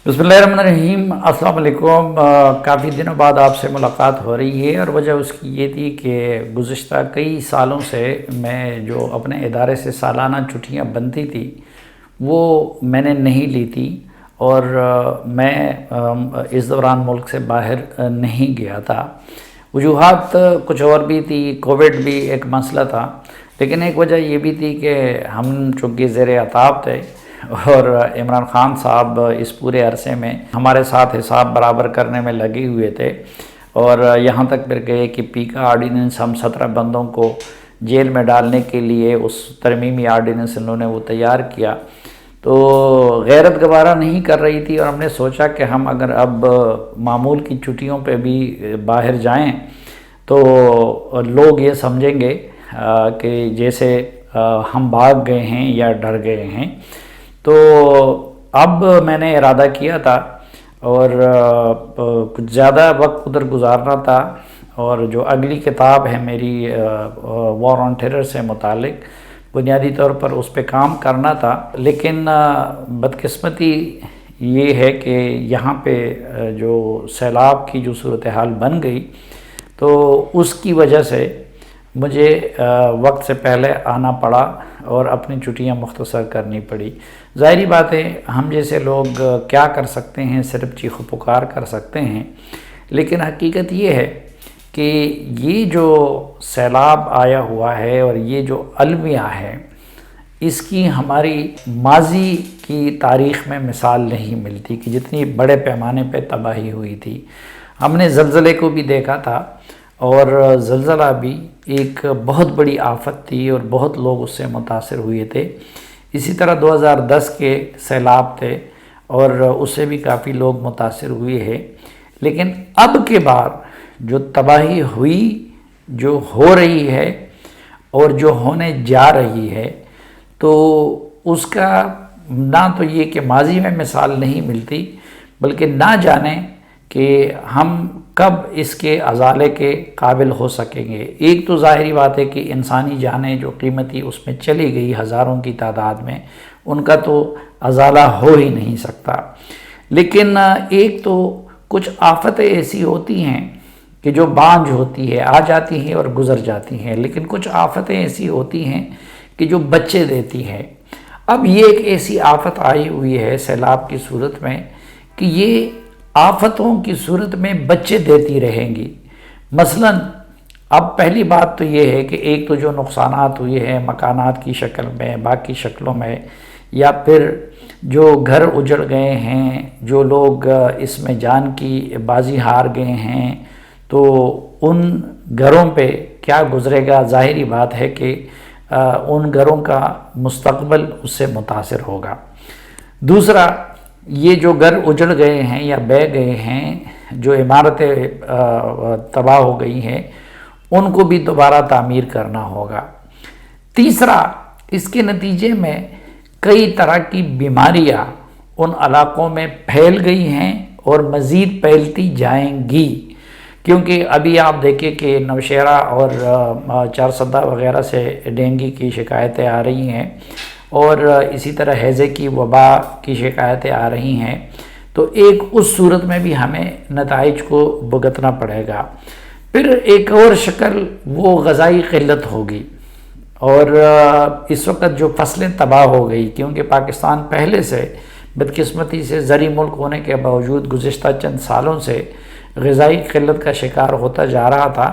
بسم اللہ الرحمن الرحیم، السلام علیکم۔ کافی دنوں بعد آپ سے ملاقات ہو رہی ہے، اور وجہ اس کی یہ تھی کہ گزشتہ کئی سالوں سے میں جو اپنے ادارے سے سالانہ چھٹیاں بنتی تھی وہ میں نے نہیں لی تھی، اور میں اس دوران ملک سے باہر نہیں گیا تھا۔ وجوہات کچھ اور بھی تھی، کووڈ بھی ایک مسئلہ تھا، لیکن ایک وجہ یہ بھی تھی کہ ہم چونکہ زیر عتاب تھے، اور عمران خان صاحب اس پورے عرصے میں ہمارے ساتھ حساب برابر کرنے میں لگے ہوئے تھے، اور یہاں تک پھر گئے کہ پی کا آرڈیننس ہم 17 بندوں کو جیل میں ڈالنے کے لیے اس ترمیمی آرڈیننس انہوں نے وہ تیار کیا، تو غیرت گوارہ نہیں کر رہی تھی، اور ہم نے سوچا کہ ہم اگر اب معمول کی چھٹیوں پہ بھی باہر جائیں تو لوگ یہ سمجھیں گے کہ جیسے ہم بھاگ گئے ہیں یا ڈر گئے ہیں۔ تو اب میں نے ارادہ کیا تھا، اور کچھ زیادہ وقت ادھر گزارنا تھا، اور جو اگلی کتاب ہے میری وار آن ٹیرر سے متعلق، بنیادی طور پر اس پہ کام کرنا تھا، لیکن بدقسمتی یہ ہے کہ یہاں پہ جو سیلاب کی جو صورتحال بن گئی، تو اس کی وجہ سے مجھے وقت سے پہلے آنا پڑا اور اپنی چھٹیاں مختصر کرنی پڑی۔ ظاہری بات ہے، ہم جیسے لوگ کیا کر سکتے ہیں، صرف چیخ و پکار کر سکتے ہیں، لیکن حقیقت یہ ہے کہ یہ جو سیلاب آیا ہوا ہے اور یہ جو المیہ ہے، اس کی ہماری ماضی کی تاریخ میں مثال نہیں ملتی کہ جتنی بڑے پیمانے پہ تباہی ہوئی تھی۔ ہم نے زلزلے کو بھی دیکھا تھا، اور زلزلہ بھی ایک بہت بڑی آفت تھی اور بہت لوگ اس سے متاثر ہوئے تھے۔ اسی طرح 2010 کے سیلاب تھے، اور اس سے بھی کافی لوگ متاثر ہوئے ہیں، لیکن اب کے بعد جو تباہی ہوئی، جو ہو رہی ہے اور جو ہونے جا رہی ہے، تو اس کا نہ تو یہ کہ ماضی میں مثال نہیں ملتی، بلکہ نہ جانے کہ ہم کب اس کے ازالے کے قابل ہو سکیں گے۔ ایک تو ظاہری بات ہے کہ انسانی جانیں جو قیمتی اس میں چلی گئی ہزاروں کی تعداد میں، ان کا تو ازالہ ہو ہی نہیں سکتا، لیکن ایک تو کچھ آفتیں ایسی ہوتی ہیں کہ جو بانجھ ہوتی ہے، آ جاتی ہیں اور گزر جاتی ہیں، لیکن کچھ آفتیں ایسی ہوتی ہیں کہ جو بچے دیتی ہیں۔ اب یہ ایک ایسی آفت آئی ہوئی ہے سیلاب کی صورت میں کہ یہ آفتوں کی صورت میں بچے دیتی رہیں گی۔ مثلا اب پہلی بات تو یہ ہے کہ ایک تو جو نقصانات ہوئے ہیں مکانات کی شکل میں، باقی شکلوں میں، یا پھر جو گھر اجڑ گئے ہیں، جو لوگ اس میں جان کی بازی ہار گئے ہیں، تو ان گھروں پہ کیا گزرے گا؟ ظاہری بات ہے کہ ان گھروں کا مستقبل اس سے متاثر ہوگا۔ دوسرا، یہ جو گھر اجڑ گئے ہیں یا بہہ گئے ہیں، جو عمارتیں تباہ ہو گئی ہیں، ان کو بھی دوبارہ تعمیر کرنا ہوگا۔ تیسرا، اس کے نتیجے میں کئی طرح کی بیماریاں ان علاقوں میں پھیل گئی ہیں اور مزید پھیلتی جائیں گی، کیونکہ ابھی آپ دیکھیں کہ نوشہرہ اور چارسدہ وغیرہ سے ڈینگی کی شکایتیں آ رہی ہیں، اور اسی طرح ہیضے کی وبا کی شکایتیں آ رہی ہیں، تو ایک اس صورت میں بھی ہمیں نتائج کو بھگتنا پڑے گا۔ پھر ایک اور شکل وہ غذائی قلت ہوگی، اور اس وقت جو فصلیں تباہ ہو گئی، کیونکہ پاکستان پہلے سے بدقسمتی سے زرعی ملک ہونے کے باوجود گزشتہ چند سالوں سے غذائی قلت کا شکار ہوتا جا رہا تھا،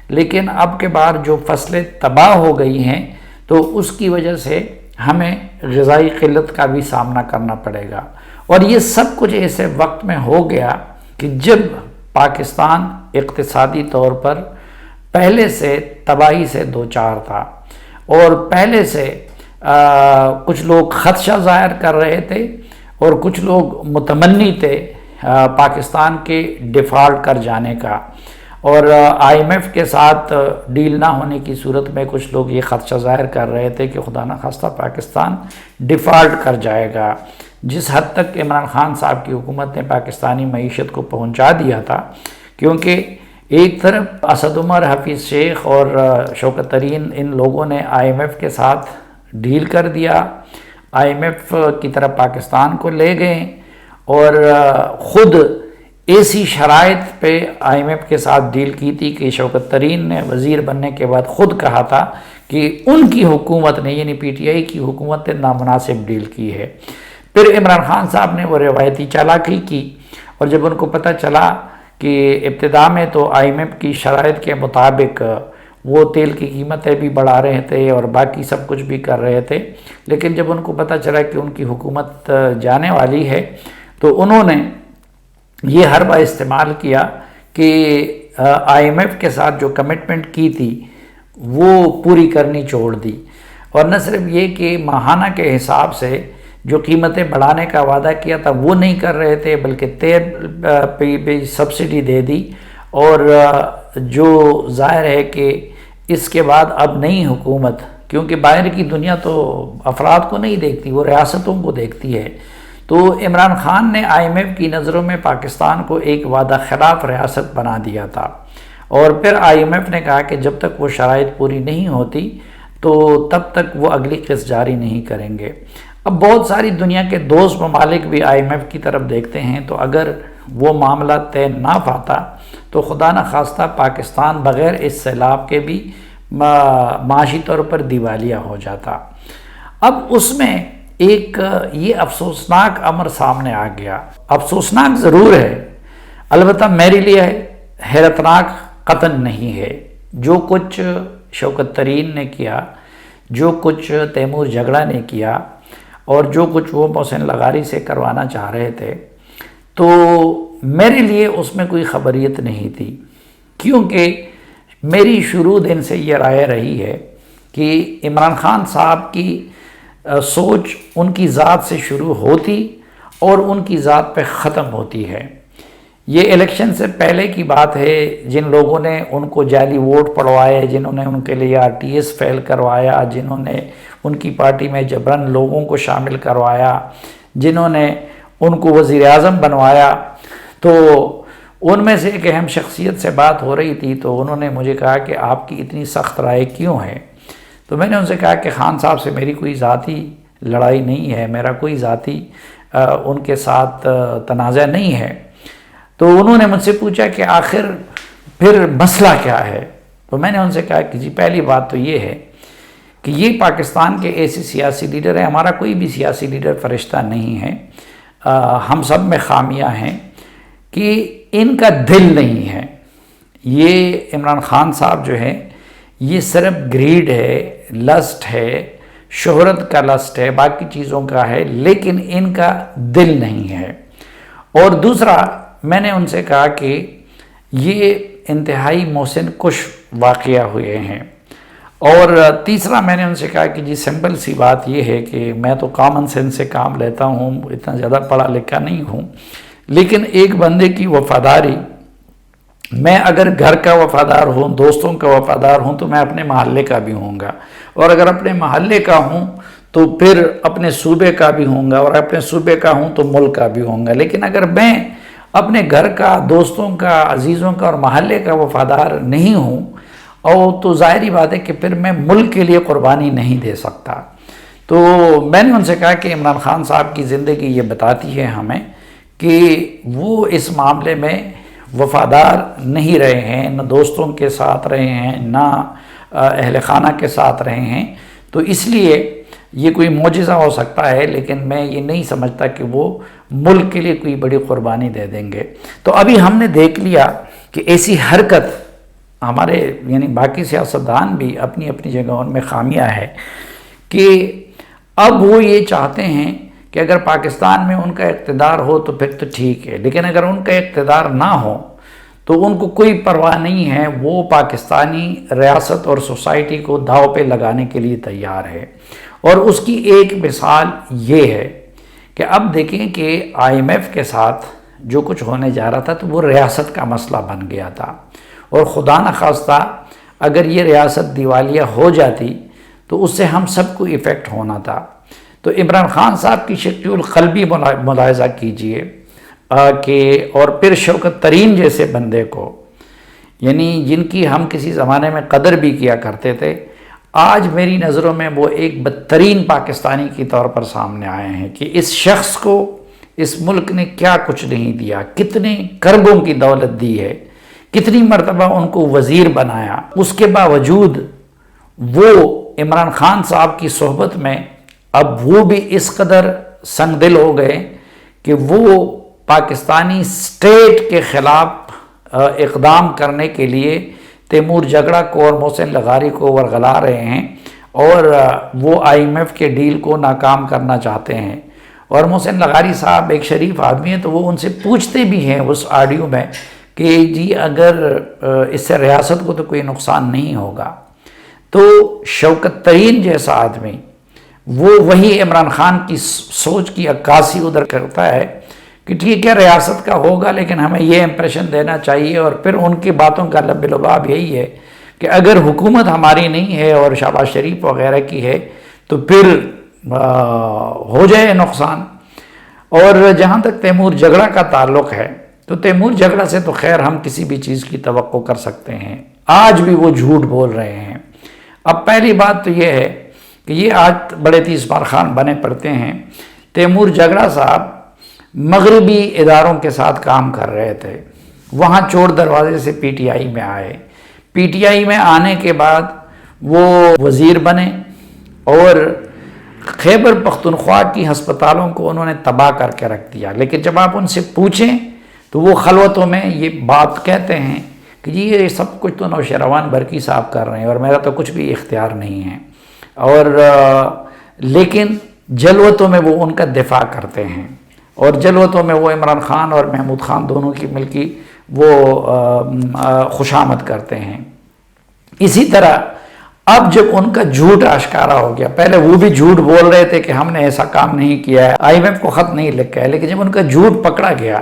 لیکن اب کے بعد جو فصلیں تباہ ہو گئی ہیں، تو اس کی وجہ سے ہمیں غذائی قلت کا بھی سامنا کرنا پڑے گا۔ اور یہ سب کچھ ایسے وقت میں ہو گیا کہ جب پاکستان اقتصادی طور پر پہلے سے تباہی سے دوچار تھا، اور پہلے سے کچھ لوگ خدشہ ظاہر کر رہے تھے، اور کچھ لوگ متمنی تھے پاکستان کے ڈیفالٹ کر جانے کا، اور آئی ایم ایف کے ساتھ ڈیل نہ ہونے کی صورت میں کچھ لوگ یہ خدشہ ظاہر کر رہے تھے کہ خدا نخواستہ پاکستان ڈیفالٹ کر جائے گا، جس حد تک عمران خان صاحب کی حکومت نے پاکستانی معیشت کو پہنچا دیا تھا، کیونکہ ایک طرف اسد عمر، حفیظ شیخ اور شوکت ترین، ان لوگوں نے آئی ایم ایف کے ساتھ ڈیل کر دیا، آئی ایم ایف کی طرف پاکستان کو لے گئے، اور خود ایسی شرائط پہ آئی ایم ایف کے ساتھ ڈیل کی تھی کہ شوکت ترین نے وزیر بننے کے بعد خود کہا تھا کہ ان کی حکومت نے یعنی پی ٹی آئی کی حکومت نے نامناسب ڈیل کی ہے۔ پھر عمران خان صاحب نے وہ روایتی چالاکی کی، اور جب ان کو پتہ چلا کہ ابتدا میں تو آئی ایم ایف کی شرائط کے مطابق وہ تیل کی قیمتیں بھی بڑھا رہے تھے اور باقی سب کچھ بھی کر رہے تھے، لیکن جب ان کو پتہ چلا کہ ان کی حکومت جانے والی ہے تو انہوں نے یہ حربہ استعمال کیا کہ آئی ایم ایف کے ساتھ جو کمٹمنٹ کی تھی وہ پوری کرنی چھوڑ دی، اور نہ صرف یہ کہ ماہانہ کے حساب سے جو قیمتیں بڑھانے کا وعدہ کیا تھا وہ نہیں کر رہے تھے، بلکہ تیل پہ سبسڈی دے دی، اور جو ظاہر ہے کہ اس کے بعد اب نئی حکومت، کیونکہ باہر کی دنیا تو افراد کو نہیں دیکھتی، وہ ریاستوں کو دیکھتی ہے، تو عمران خان نے آئی ایم ایف کی نظروں میں پاکستان کو ایک وعدہ خلاف ریاست بنا دیا تھا، اور پھر آئی ایم ایف نے کہا کہ جب تک وہ شرائط پوری نہیں ہوتی تو تب تک وہ اگلی قسط جاری نہیں کریں گے۔ اب بہت ساری دنیا کے دوست ممالک بھی آئی ایم ایف کی طرف دیکھتے ہیں، تو اگر وہ معاملہ طے نہ پاتا تو خدا نخواستہ پاکستان بغیر اس سیلاب کے بھی معاشی طور پر دیوالیہ ہو جاتا۔ اب اس میں ایک یہ افسوسناک امر سامنے آ گیا، افسوسناک ضرور ہے، البتہ میرے لیے حیرتناک قطعاً نہیں ہے۔ جو کچھ شوکت ترین نے کیا، جو کچھ تیمور جگڑا نے کیا، اور جو کچھ وہ محسن لغاری سے کروانا چاہ رہے تھے، تو میرے لیے اس میں کوئی خبریت نہیں تھی، کیونکہ میری شروع دن سے یہ رائے رہی ہے کہ عمران خان صاحب کی سوچ ان کی ذات سے شروع ہوتی اور ان کی ذات پہ ختم ہوتی ہے۔ یہ الیکشن سے پہلے کی بات ہے، جن لوگوں نے ان کو جعلی ووٹ پڑوائے، جنہوں نے ان کے لیے آر ٹی ایس فیل کروایا، جنہوں نے ان کی پارٹی میں جبراً لوگوں کو شامل کروایا، جنہوں نے ان کو وزیر اعظم بنوایا، تو ان میں سے ایک اہم شخصیت سے بات ہو رہی تھی، تو انہوں نے مجھے کہا کہ آپ کی اتنی سخت رائے کیوں ہے؟ تو میں نے ان سے کہا کہ خان صاحب سے میری کوئی ذاتی لڑائی نہیں ہے، میرا کوئی ذاتی ان کے ساتھ تنازع نہیں ہے۔ تو انہوں نے مجھ سے پوچھا کہ آخر پھر مسئلہ کیا ہے؟ تو میں نے ان سے کہا کہ جی پہلی بات تو یہ ہے کہ یہ پاکستان کے ایسے سیاسی لیڈر ہیں، ہمارا کوئی بھی سیاسی لیڈر فرشتہ نہیں ہے، ہم سب میں خامیاں ہیں کہ ان کا دل نہیں ہے۔ یہ عمران خان صاحب جو ہے یہ صرف گریڈ ہے، لسٹ ہے، شہرت کا لسٹ ہے، باقی چیزوں کا ہے، لیکن ان کا دل نہیں ہے۔ اور دوسرا میں نے ان سے کہا کہ یہ انتہائی محسن کش واقعہ ہوئے ہیں۔ اور تیسرا میں نے ان سے کہا کہ جی سمپل سی بات یہ ہے کہ میں تو کامن سینس سے کام لیتا ہوں، اتنا زیادہ پڑھا لکھا نہیں ہوں، لیکن ایک بندے کی وفاداری، میں اگر گھر کا وفادار ہوں، دوستوں کا وفادار ہوں، تو میں اپنے محلے کا بھی ہوں گا، اور اگر اپنے محلے کا ہوں تو پھر اپنے صوبے کا بھی ہوں گا، اور اپنے صوبے کا ہوں تو ملک کا بھی ہوں گا۔ لیکن اگر میں اپنے گھر کا، دوستوں کا، عزیزوں کا اور محلے کا وفادار نہیں ہوں، اور تو ظاہری بات ہے کہ پھر میں ملک کے لیے قربانی نہیں دے سکتا۔ تو میں نے ان سے کہا کہ عمران خان صاحب کی زندگی یہ بتاتی ہے ہمیں کہ وہ اس معاملے میں وفادار نہیں رہے ہیں، نہ دوستوں کے ساتھ رہے ہیں، نہ اہل خانہ کے ساتھ رہے ہیں، تو اس لیے یہ کوئی معجزہ ہو سکتا ہے، لیکن میں یہ نہیں سمجھتا کہ وہ ملک کے لیے کوئی بڑی قربانی دے دیں گے۔ تو ابھی ہم نے دیکھ لیا کہ ایسی حرکت ہمارے یعنی باقی سیاستدان بھی اپنی اپنی جگہ ان میں خامیاں ہے کہ اب وہ یہ چاہتے ہیں کہ اگر پاکستان میں ان کا اقتدار ہو تو پھر تو ٹھیک ہے، لیکن اگر ان کا اقتدار نہ ہو تو ان کو کوئی پرواہ نہیں ہے، وہ پاکستانی ریاست اور سوسائٹی کو داؤ پہ لگانے کے لیے تیار ہے۔ اور اس کی ایک مثال یہ ہے کہ اب دیکھیں کہ آئی ایم ایف کے ساتھ جو کچھ ہونے جا رہا تھا تو وہ ریاست کا مسئلہ بن گیا تھا، اور خدا نخواستہ اگر یہ ریاست دیوالیہ ہو جاتی تو اس سے ہم سب کو ایفیکٹ ہونا تھا۔ تو عمران خان صاحب کی شکل القلبی ملاحظہ کیجئے کہ اور پھر شوکت ترین جیسے بندے کو، یعنی جن کی ہم کسی زمانے میں قدر بھی کیا کرتے تھے، آج میری نظروں میں وہ ایک بدترین پاکستانی کی طور پر سامنے آئے ہیں کہ اس شخص کو اس ملک نے کیا کچھ نہیں دیا، کتنے کربوں کی دولت دی ہے، کتنی مرتبہ ان کو وزیر بنایا، اس کے باوجود وہ عمران خان صاحب کی صحبت میں اب وہ بھی اس قدر سنگ دل ہو گئے کہ وہ پاکستانی سٹیٹ کے خلاف اقدام کرنے کے لیے تیمور جگڑا کو اور محسن لغاری کو ورغلا رہے ہیں، اور وہ IMF کے ڈیل کو ناکام کرنا چاہتے ہیں۔ اور محسن لغاری صاحب ایک شریف آدمی ہیں، تو وہ ان سے پوچھتے بھی ہیں اس آڈیو میں کہ جی اگر اس سے ریاست کو تو کوئی نقصان نہیں ہوگا، تو شوکت ترین جیسا آدمی وہ وہی عمران خان کی سوچ کی عکاسی ادھر کرتا ہے کہ ٹھیک ہے ریاست کا ہوگا، لیکن ہمیں یہ امپریشن دینا چاہیے، اور پھر ان کی باتوں کا لب لباب یہی ہے کہ اگر حکومت ہماری نہیں ہے اور شہباز شریف وغیرہ کی ہے تو پھر ہو جائے نقصان۔ اور جہاں تک تیمور جگڑا کا تعلق ہے تو تیمور جگڑا سے تو خیر ہم کسی بھی چیز کی توقع کر سکتے ہیں، آج بھی وہ جھوٹ بول رہے ہیں۔ اب پہلی بات تو یہ ہے کہ یہ آج بڑے تیز بار خان بنے پڑتے ہیں۔ تیمور جگڑا صاحب مغربی اداروں کے ساتھ کام کر رہے تھے، وہاں چور دروازے سے PTI میں آئے، PTI میں آنے کے بعد وہ وزیر بنے، اور خیبر پختونخوا کی ہسپتالوں کو انہوں نے تباہ کر کے رکھ دیا۔ لیکن جب آپ ان سے پوچھیں تو وہ خلوتوں میں یہ بات کہتے ہیں کہ جی یہ سب کچھ تو نوشیروان برقی صاحب کر رہے ہیں اور میرا تو کچھ بھی اختیار نہیں ہے، اور لیکن جلوتوں میں وہ ان کا دفاع کرتے ہیں، اور جلوتوں میں وہ عمران خان اور محمود خان دونوں کی ملکی وہ خوشامد کرتے ہیں۔ اسی طرح اب جب ان کا جھوٹ آشکارا ہو گیا، پہلے وہ بھی جھوٹ بول رہے تھے کہ ہم نے ایسا کام نہیں کیا ہے، IMF کو خط نہیں لکھا ہے، لیکن جب ان کا جھوٹ پکڑا گیا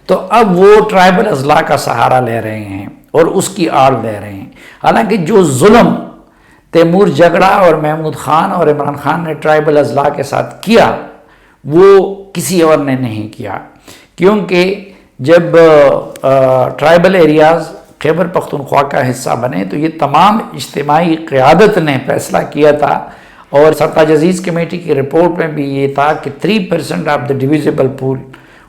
تو اب وہ ٹرائبل اضلاع کا سہارا لے رہے ہیں اور اس کی آڑ لے رہے ہیں۔ حالانکہ جو ظلم تیمور جگڑا اور محمود خان اور عمران خان نے ٹرائبل اضلاع کے ساتھ کیا وہ کسی اور نے نہیں کیا، کیونکہ جب ٹرائبل ایریاز خیبر پختونخوا کا حصہ بنے تو یہ تمام اجتماعی قیادت نے فیصلہ کیا تھا، اور سرتاج عزیز کمیٹی کی رپورٹ میں بھی یہ تھا کہ 3% آف دا ڈویزیبل پول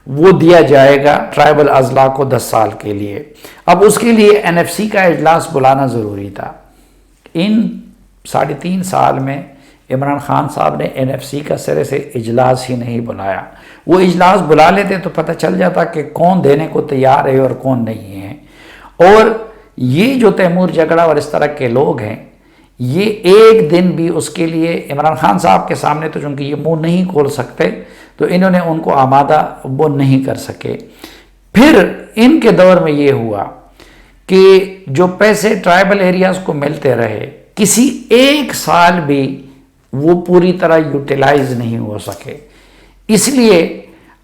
وہ دیا جائے گا ٹرائبل اضلاع کو 10 سال کے لیے۔ اب اس کے لیے NFC کا اجلاس بلانا ضروری تھا۔ ان 3.5 سال میں عمران خان صاحب نے NFC کا سرے سے اجلاس ہی نہیں بلایا۔ وہ اجلاس بلا لیتے تو پتہ چل جاتا کہ کون دینے کو تیار ہے اور کون نہیں ہے۔ اور یہ جو تیمور جگڑا اور اس طرح کے لوگ ہیں، یہ ایک دن بھی اس کے لیے عمران خان صاحب کے سامنے تو چونکہ یہ منہ نہیں کھول سکتے تو انہوں نے ان کو آمادہ وہ نہیں کر سکے۔ پھر ان کے دور میں یہ ہوا کہ جو پیسے ٹرائبل ایریاز کو ملتے رہے، کسی ایک سال بھی وہ پوری طرح یوٹیلائز نہیں ہو سکے۔ اس لیے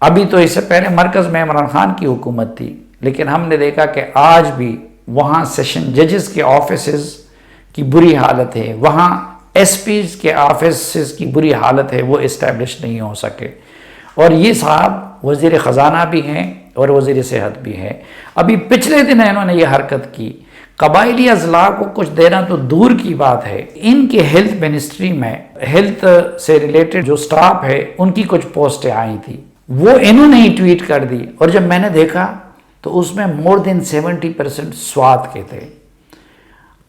ابھی تو اس سے پہلے مرکز میں عمران خان کی حکومت تھی، لیکن ہم نے دیکھا کہ آج بھی وہاں سیشن ججز کے آفیسز کی بری حالت ہے، وہاں SPs کے آفیسز کی بری حالت ہے، وہ اسٹیبلش نہیں ہو سکے۔ اور یہ صاحب وزیر خزانہ بھی ہیں اور وزیر صحت بھی ہیں۔ ابھی پچھلے دن انہوں نے یہ حرکت کی، قبائلی اضلاع کو کچھ دینا تو دور کی بات ہے، ان کے ہیلتھ منسٹری میں ہیلتھ سے ریلیٹڈ جو سٹاف ہے ان کی کچھ پوسٹیں آئی تھی، وہ انہوں نے ہی ٹویٹ کر دی، اور جب میں نے دیکھا تو اس میں more than 70% سوات کے تھے۔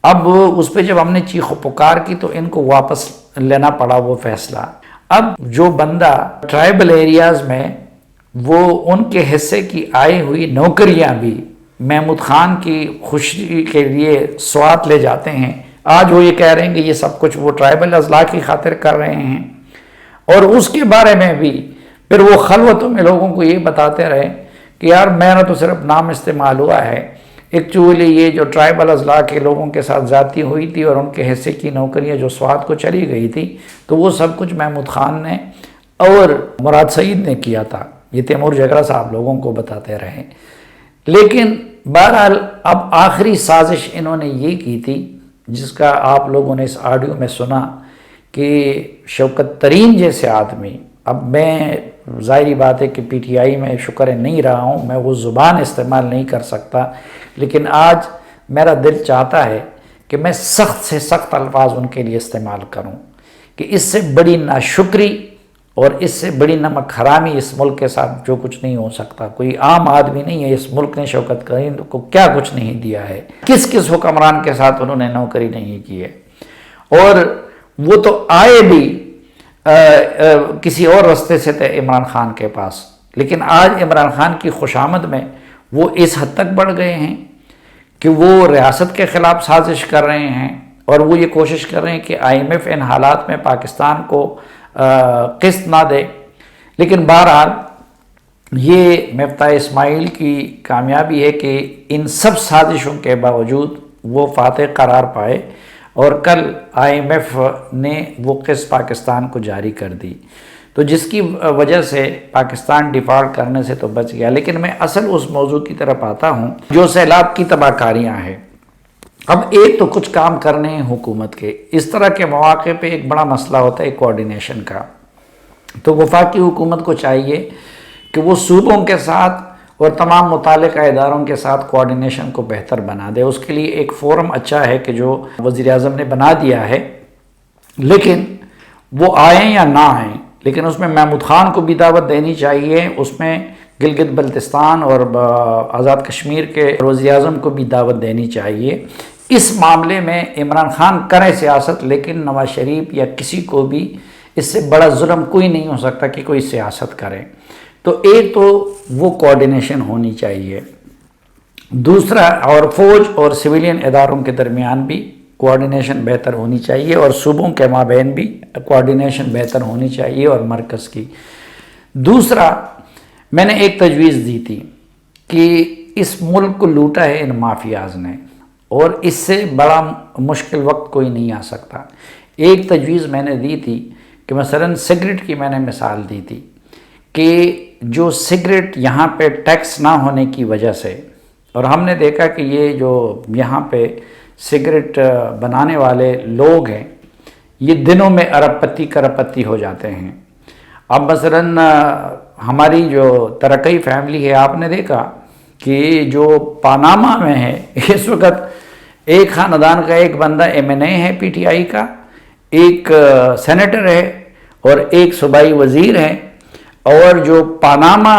اب اس پہ جب ہم نے چیخ و پکار کی تو ان کو واپس لینا پڑا وہ فیصلہ۔ اب جو بندہ ٹرائبل ایریاز میں وہ ان کے حصے کی آئی ہوئی نوکریاں بھی محمود خان کی خوشی کے لیے سوات لے جاتے ہیں، آج وہ یہ کہہ رہے ہیں کہ یہ سب کچھ وہ ٹرائبل اضلاع کی خاطر کر رہے ہیں، اور اس کے بارے میں بھی پھر وہ خلوتوں میں لوگوں کو یہ بتاتے رہے کہ یار میرا تو صرف نام استعمال ہوا ہے، ایکچولی یہ جو ٹرائبل اضلاع کے لوگوں کے ساتھ زیادتی ہوئی تھی اور ان کے حصے کی نوکریاں جو سوات کو چلی گئی تھی تو وہ سب کچھ محمود خان نے اور مراد سعید نے کیا تھا۔ یہ تیمور جگڑا صاحب لوگوں کو بتاتے رہے، لیکن بہرحال اب آخری سازش انہوں نے یہ کی تھی جس کا آپ لوگوں نے اس آڈیو میں سنا کہ شوکت ترین جیسے آدمی، اب میں ظاہری بات ہے کہ PTI میں شکر نہیں رہا ہوں، میں وہ زبان استعمال نہیں کر سکتا، لیکن آج میرا دل چاہتا ہے کہ میں سخت سے سخت الفاظ ان کے لیے استعمال کروں کہ اس سے بڑی ناشکری اور اس سے بڑی نمک حرامی اس ملک کے ساتھ جو کچھ نہیں ہو سکتا. کوئی عام آدمی نہیں ہے. اس ملک نے شوکت کریم کو کیا کچھ نہیں دیا ہے, کس کس حکمران کے ساتھ انہوں نے نوکری نہیں کی ہے. اور وہ تو آئے بھی کسی اور راستے سے تھے عمران خان کے پاس, لیکن آج عمران خان کی خوشامد میں وہ اس حد تک بڑھ گئے ہیں کہ وہ ریاست کے خلاف سازش کر رہے ہیں, اور وہ یہ کوشش کر رہے ہیں کہ IMF ان حالات میں پاکستان کو قسط نہ دے. لیکن بہرحال یہ مفتاح اسماعیل کی کامیابی ہے کہ ان سب سازشوں کے باوجود وہ فاتح قرار پائے, اور کل IMF نے وہ قسط پاکستان کو جاری کر دی, تو جس کی وجہ سے پاکستان ڈیفالٹ کرنے سے تو بچ گیا. لیکن میں اصل اس موضوع کی طرف آتا ہوں جو سیلاب کی تباہ کاریاں ہیں. اب ایک تو کچھ کام کرنے ہیں حکومت کے, اس طرح کے مواقع پہ ایک بڑا مسئلہ ہوتا ہے کوارڈینیشن کا. تو وفاقی حکومت کو چاہیے کہ وہ صوبوں کے ساتھ اور تمام متعلقہ اداروں کے ساتھ کوارڈینیشن کو بہتر بنا دے. اس کے لیے ایک فورم اچھا ہے کہ جو وزیر اعظم نے بنا دیا ہے, لیکن وہ آئیں یا نہ آئیں, لیکن اس میں محمود خان کو بھی دعوت دینی چاہیے, اس میں گلگت بلتستان اور آزاد کشمیر کے وزیر اعظم کو بھی دعوت دینی چاہیے. اس معاملے میں عمران خان کرے سیاست, لیکن نواز شریف یا کسی کو بھی اس سے بڑا ظلم کوئی نہیں ہو سکتا کہ کوئی سیاست کرے. تو ایک تو وہ کوارڈینیشن ہونی چاہیے. دوسرا, اور فوج اور سویلین اداروں کے درمیان بھی کوارڈینیشن بہتر ہونی چاہیے, اور صوبوں کے مابین بھی کوارڈینیشن بہتر ہونی چاہیے, اور مرکز کی. دوسرا, میں نے ایک تجویز دی تھی کہ اس ملک کو لوٹا ہے ان مافیاز نے, اور اس سے بڑا مشکل وقت کوئی نہیں آ سکتا. ایک تجویز میں نے دی تھی کہ مثلا سگریٹ کی میں نے مثال دی تھی کہ جو سگریٹ یہاں پہ ٹیکس نہ ہونے کی وجہ سے, اور ہم نے دیکھا کہ یہ جو یہاں پہ سگریٹ بنانے والے لوگ ہیں یہ دنوں میں ارب پتی کرب پتی ہو جاتے ہیں. اب مثلا ہماری جو ترقی فیملی ہے, آپ نے دیکھا کہ جو پاناما میں ہے اس وقت ایک خاندان کا ایک بندہ MNA ہے PTI کا, ایک سینیٹر ہے اور ایک صوبائی وزیر ہے. اور جو پاناما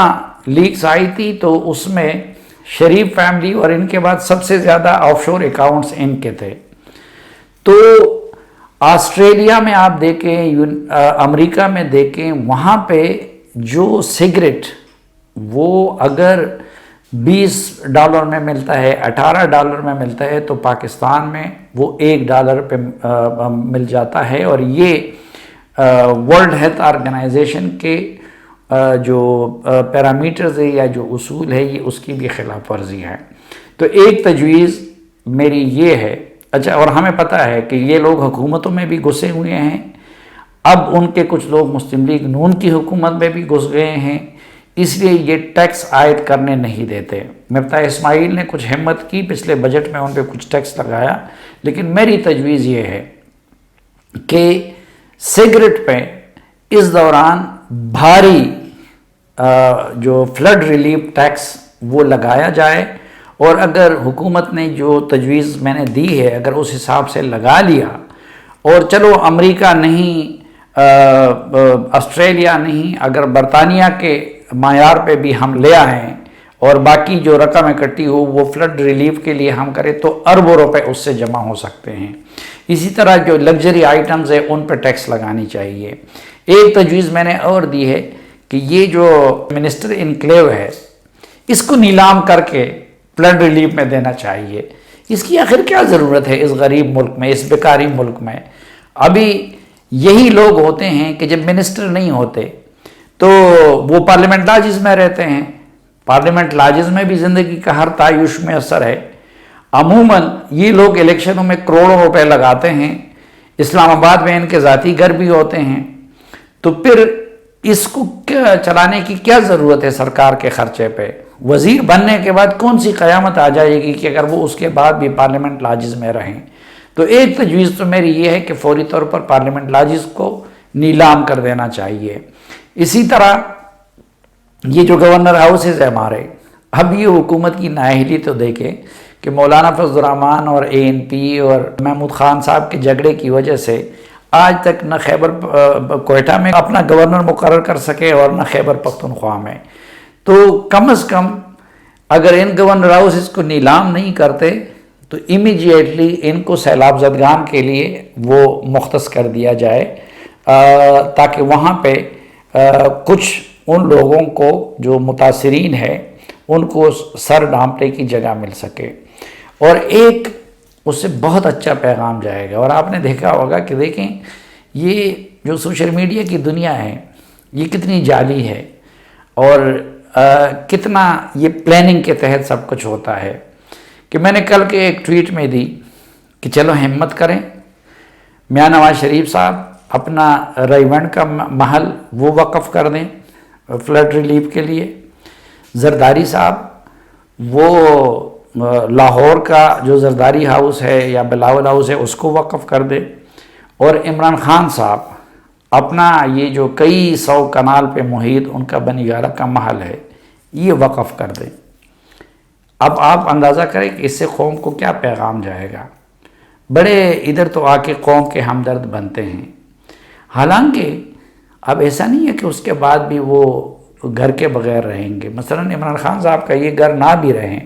لیکس آئی تھی تو اس میں شریف فیملی اور ان کے بعد سب سے زیادہ آف شور اکاؤنٹس ان کے تھے. تو آسٹریلیا میں آپ دیکھیں, امریکہ میں دیکھیں, وہاں پہ جو سگریٹ وہ اگر $20 میں ملتا ہے, $18 میں ملتا ہے, تو پاکستان میں وہ $1 پہ مل جاتا ہے. اور یہ ورلڈ ہیلتھ آرگنائزیشن کے جو پیرامیٹرز ہے یا جو اصول ہے, یہ اس کی بھی خلاف ورزی ہے. تو ایک تجویز میری یہ ہے. اچھا, اور ہمیں پتہ ہے کہ یہ لوگ حکومتوں میں بھی گھسے ہوئے ہیں, اب ان کے کچھ لوگ مسلم لیگ نون کی حکومت میں بھی گھس گئے ہیں, اس لیے یہ ٹیکس عائد کرنے نہیں دیتے. مفتاح اسماعیل نے کچھ ہمت کی, پچھلے بجٹ میں ان پہ کچھ ٹیکس لگایا, لیکن میری تجویز یہ ہے کہ سگریٹ پہ اس دوران بھاری جو فلڈ ریلیف ٹیکس وہ لگایا جائے. اور اگر حکومت نے جو تجویز میں نے دی ہے اگر اس حساب سے لگا لیا, اور چلو امریکہ نہیں, آسٹریلیا نہیں, اگر برطانیہ کے معیار پہ بھی ہم لے آئیں اور باقی جو رقم اکٹھی ہو وہ فلڈ ریلیف کے لیے ہم کریں تو اربوں روپے اس سے جمع ہو سکتے ہیں. اسی طرح جو لگژری آئٹمز ہیں ان پہ ٹیکس لگانی چاہیے. ایک تجویز میں نے اور دی ہے کہ یہ جو منسٹر انکلیو ہے اس کو نیلام کر کے فلڈ ریلیف میں دینا چاہیے. اس کی آخر کیا ضرورت ہے اس غریب ملک میں, اس بیکاری ملک میں؟ ابھی یہی لوگ ہوتے ہیں کہ جب منسٹر نہیں ہوتے تو وہ پارلیمنٹ لاجز میں رہتے ہیں. پارلیمنٹ لاجز میں بھی زندگی کا ہر تعیش میں اثر ہے. عموماً یہ لوگ الیکشنوں میں کروڑوں روپے لگاتے ہیں, اسلام آباد میں ان کے ذاتی گھر بھی ہوتے ہیں, تو پھر اس کو چلانے کی کیا ضرورت ہے سرکار کے خرچے پہ؟ وزیر بننے کے بعد کون سی قیامت آ جائے گی کہ اگر وہ اس کے بعد بھی پارلیمنٹ لاجز میں رہیں؟ تو ایک تجویز تو میری یہ ہے کہ فوری طور پر پارلیمنٹ لاجز کو نیلام کر دینا چاہیے. اسی طرح یہ جو گورنر ہاؤسز ہے ہمارے, اب یہ حکومت کی نااہلی تو دیکھیں کہ مولانا فضل الرحمان اور ANP اور محمود خان صاحب کے جھگڑے کی وجہ سے آج تک نہ خیبر کوئٹہ میں اپنا گورنر مقرر کر سکے اور نہ خیبر پختونخوا میں. تو کم از کم اگر ان گورنر ہاؤسز کو نیلام نہیں کرتے تو امیجیٹلی ان کو سیلاب زدگان کے لیے وہ مختص کر دیا جائے تاکہ وہاں پہ کچھ ان لوگوں کو جو متاثرین ہیں ان کو سر ڈھانپنے کی جگہ مل سکے. اور ایک اس سے بہت اچھا پیغام جائے گا. اور آپ نے دیکھا ہوگا کہ دیکھیں یہ جو سوشل میڈیا کی دنیا ہے یہ کتنی جعلی ہے اور کتنا یہ پلاننگ کے تحت سب کچھ ہوتا ہے. کہ میں نے کل کے ایک ٹویٹ میں دی کہ چلو ہمت کریں، میاں نواز شریف صاحب اپنا ریونڈ کا محل وہ وقف کر دیں فلڈ ریلیف کے لیے، زرداری صاحب وہ لاہور کا جو زرداری ہاؤس ہے یا بلاول ہاؤس ہے اس کو وقف کر دے، اور عمران خان صاحب اپنا یہ جو کئی 100 کنال پہ محیط ان کا بنیگارہ کا محل ہے یہ وقف کر دیں. اب آپ اندازہ کریں کہ اس سے قوم کو کیا پیغام جائے گا. بڑے ادھر تو آ کے قوم کے ہمدرد بنتے ہیں، حالانکہ اب ایسا نہیں ہے کہ اس کے بعد بھی وہ گھر کے بغیر رہیں گے. مثلا عمران خان صاحب کا یہ گھر نہ بھی رہیں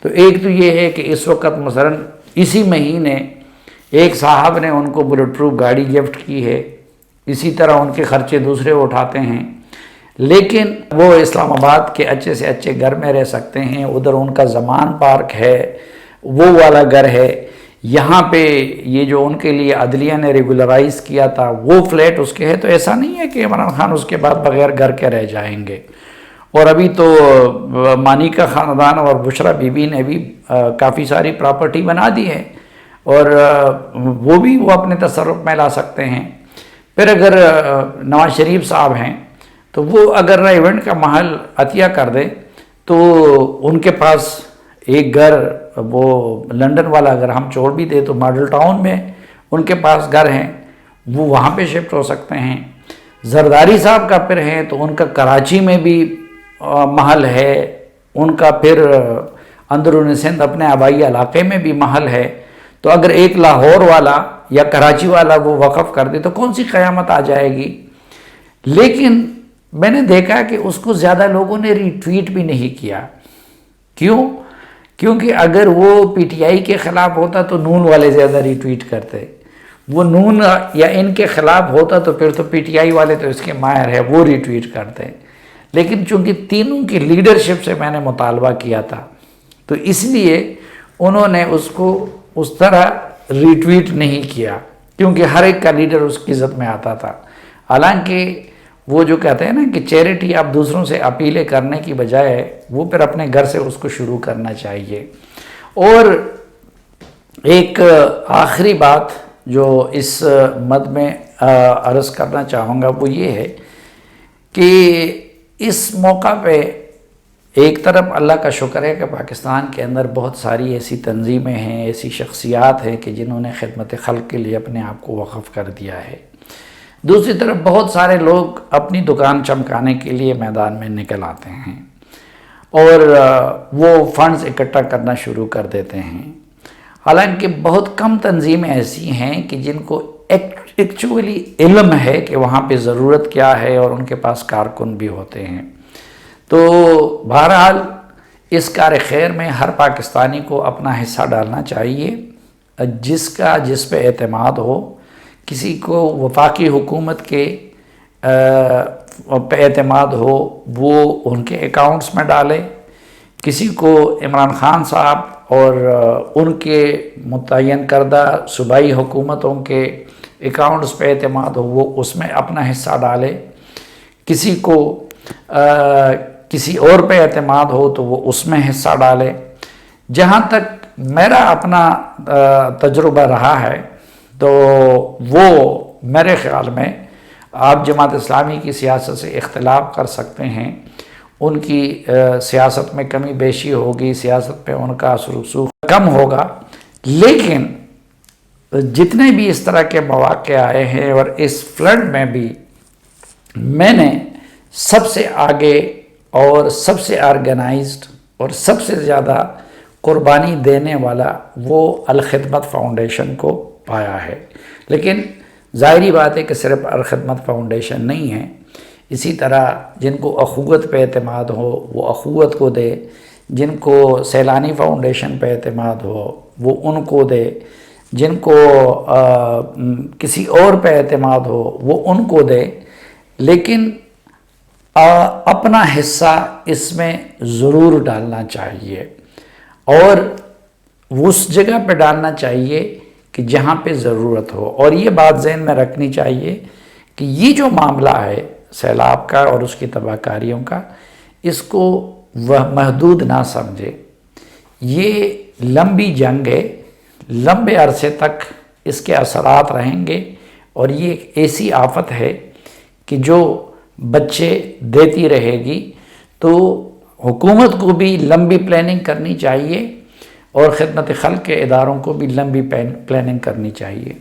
تو ایک تو یہ ہے کہ اس وقت مثلا اسی مہینے ایک صاحب نے ان کو بلٹ پروف گاڑی گفٹ کی ہے، اسی طرح ان کے خرچے دوسرے اٹھاتے ہیں، لیکن وہ اسلام آباد کے اچھے سے اچھے گھر میں رہ سکتے ہیں. ادھر ان کا زمان پارک ہے، وہ والا گھر ہے. یہاں پہ یہ جو ان کے لیے عدلیہ نے ریگولرائز کیا تھا وہ فلیٹ اس کے ہے. تو ایسا نہیں ہے کہ عمران خان اس کے بعد بغیر گھر کے رہ جائیں گے. اور ابھی تو مانی کا خاندان اور بشرا بی بی نے بھی کافی ساری پراپرٹی بنا دی ہے اور وہ بھی وہ اپنے تصرف میں لا سکتے ہیں. پھر اگر نواز شریف صاحب ہیں تو وہ اگر ریونڈ کا محل عطیہ کر دے تو ان کے پاس ایک گھر وہ لنڈن والا اگر ہم چھوڑ بھی دے تو ماڈل ٹاؤن میں ان کے پاس گھر ہیں، وہ وہاں پہ شفٹ ہو سکتے ہیں. زرداری صاحب کا پھر ہے تو ان کا کراچی میں بھی محل ہے، ان کا پھر اندرون سندھ اپنے آبائی علاقے میں بھی محل ہے. تو اگر ایک لاہور والا یا کراچی والا وہ وقف کر دے تو کون سی قیامت آ جائے گی. لیکن میں نے دیکھا کہ اس کو زیادہ لوگوں نے ری ٹویٹ بھی نہیں کیا. کیوں؟ کیونکہ اگر وہ پی ٹی آئی کے خلاف ہوتا تو نون والے زیادہ ری ٹویٹ کرتے، وہ نون یا ان کے خلاف ہوتا تو پھر تو پی ٹی آئی والے تو اس کے ماہر ہے وہ ری ٹویٹ کرتے. لیکن چونکہ تینوں کی لیڈرشپ سے میں نے مطالبہ کیا تھا تو اس لیے انہوں نے اس کو اس طرح ری ٹویٹ نہیں کیا، کیونکہ ہر ایک کا لیڈر اس کی عزت میں آتا تھا. حالانکہ وہ جو کہتے ہیں نا کہ چیریٹی آپ دوسروں سے اپیلیں کرنے کی بجائے وہ پھر اپنے گھر سے اس کو شروع کرنا چاہیے. اور ایک آخری بات جو اس مد میں عرض کرنا چاہوں گا وہ یہ ہے کہ اس موقع پہ ایک طرف اللہ کا شکر ہے کہ پاکستان کے اندر بہت ساری ایسی تنظیمیں ہیں، ایسی شخصیات ہیں کہ جنہوں نے خدمت خلق کے لیے اپنے آپ کو وقف کر دیا ہے. دوسری طرف بہت سارے لوگ اپنی دکان چمکانے کے لیے میدان میں نکل آتے ہیں اور وہ فنڈز اکٹھا کرنا شروع کر دیتے ہیں. حالانکہ بہت کم تنظیمیں ایسی ہیں کہ جن کو ایکچولی علم ہے کہ وہاں پہ ضرورت کیا ہے اور ان کے پاس کارکن بھی ہوتے ہیں. تو بہرحال اس کار خیر میں ہر پاکستانی کو اپنا حصہ ڈالنا چاہیے. جس پہ اعتماد ہو، کسی کو وفاقی حکومت کے پہ اعتماد ہو وہ ان کے اکاؤنٹس میں ڈالے، کسی کو عمران خان صاحب اور ان کے متعین کردہ صوبائی حکومتوں کے اکاؤنٹس پہ اعتماد ہو وہ اس میں اپنا حصہ ڈالے، کسی کو کسی اور پہ اعتماد ہو تو وہ اس میں حصہ ڈالے. جہاں تک میرا اپنا تجربہ رہا ہے تو وہ میرے خیال میں آپ جماعت اسلامی کی سیاست سے اختلاف کر سکتے ہیں، ان کی سیاست میں کمی بیشی ہوگی، سیاست پہ ان کا اثر و رسوخ کم ہوگا، لیکن جتنے بھی اس طرح کے مواقع آئے ہیں اور اس فلڈ میں بھی میں نے سب سے آگے اور سب سے آرگنائزڈ اور سب سے زیادہ قربانی دینے والا وہ الخدمت فاؤنڈیشن کو پایا ہے. لیکن ظاہری بات ہے کہ صرف الخدمت فاؤنڈیشن نہیں ہے، اسی طرح جن کو اخوت پہ اعتماد ہو وہ اخوت کو دے، جن کو سیلانی فاؤنڈیشن پہ اعتماد ہو وہ ان کو دے، جن کو کسی اور پہ اعتماد ہو وہ ان کو دے، لیکن اپنا حصہ اس میں ضرور ڈالنا چاہیے، اور اس جگہ پہ ڈالنا چاہیے کہ جہاں پہ ضرورت ہو۔ اور یہ بات ذہن میں رکھنی چاہیے کہ یہ جو معاملہ ہے سیلاب کا اور اس کی تباہ کاریوں کا، اس کو وہ محدود نہ سمجھے، یہ لمبی جنگ ہے، لمبے عرصے تک اس کے اثرات رہیں گے، اور یہ ایک ایسی آفت ہے کہ جو بچے دیتی رہے گی۔ تو حکومت کو بھی لمبی پلاننگ کرنی چاہیے، اور خدمت خلق کے اداروں کو بھی لمبی پلاننگ کرنی چاہیے۔